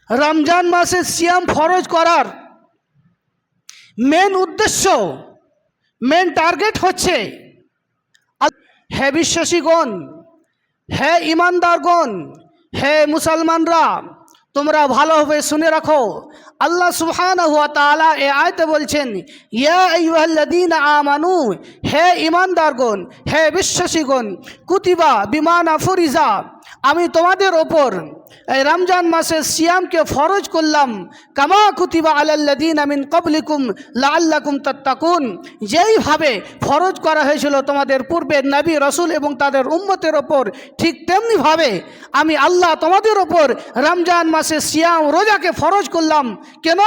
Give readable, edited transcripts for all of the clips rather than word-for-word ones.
রমজান মাসে সিয়াম ফরজ করার মেন উদ্দেশ্য, মেন টার্গেট হচ্ছে, হে বিশ্বাসীগণ, হে ইমানদারগণ, হে মুসলমানরা, তোমরা ভালোভাবে শুনে রাখো। আল্লাহ সুবহানাহু ওয়া তাআলা এই আয়াতে বলছেন, ইয়া আইয়ুহাল্লাযীনা আমানু, হে ইমানদারগণ, হে বিশ্বাসীগণ, কুতিবা বিমানা ফরিজা, আমি তোমাদের ওপর এই রমজান মাসের সিয়ামকে ফরজ করলাম, কামা কুতিবা আলাল্লাযীনা মিন ক্বাবলিকুম লাআল্লাকুম তাত্তাকুন, যেইভাবে ফরজ করা হয়েছিল তোমাদের পূর্বের নবী রাসূল এবং তাদের উম্মতের ওপর, ঠিক তেমনিভাবে আমি আল্লাহ তোমাদের ওপর রমজান মাসে সিয়াম রোজাকে ফরজ করলাম। কেন?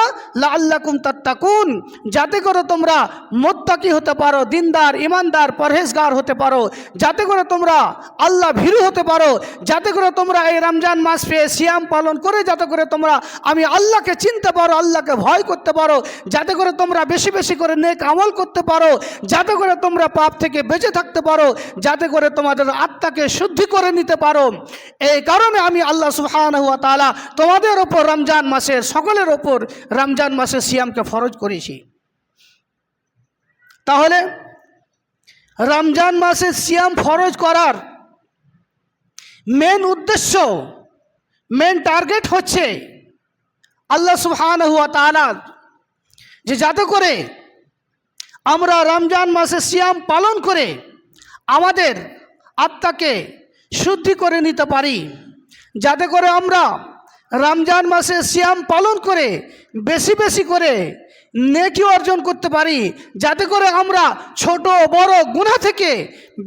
লাআল্লাকুম তাত্তাকুন, যাতে করে তোমরা মুত্তাকি হতে পারো, দিনদার ইমানদার পরহেজগার হতে পারো, যাতে করে তোমরা আল্লাহ ভীরু হতে পারো, যাতে করে তোমরা এই রমজান মাস পেয়ে সিয়াম পালন করে যাতে করে তোমরা আমি আল্লাহকে চিনতে পারো, আল্লাহকে ভয় করতে পারো, যাতে করে তোমরা বেশি বেশি করে নেক আমল করতে পারো, যাতে করে তোমরা পাপ থেকে বেঁচে থাকতে পারো, যাতে করে তোমাদের আত্মাকে শুদ্ধি করে নিতে পারো। এই কারণে আমি আল্লাহ সুবহানাহু ওয়া তাআলা তোমাদের ওপর রমজান মাসের, সকলের ওপর রমজান মাসের সিয়ামকে ফরজ করেছি। তাহলে রমজান মাসের সিয়াম ফরজ করার মেন উদ্দেশ্য, মেন টার্গেট হচ্ছে আল্লাহ সুবহানাহু ওয়া তাআলা যে যাতে করে আমরা রমজান মাসে সিয়াম পালন করে আমাদের আত্মাকে শুদ্ধি করে নিতে পারি, যাতে করে আমরা রমজান মাসে সিয়াম পালন করে বেশি বেশি করে নেকি অর্জন করতে পারি, যাতে করে আমরা ছোট বড় গুনাহ থেকে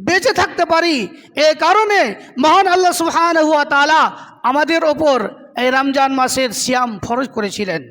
বেঁচে থাকতে পারি। এই কারণে মহান আল্লাহ সুবহানাহু ওয়া তাআলা আমাদের ওপর এই রমজান মাসের সিয়াম ফরজ করেছিলেন।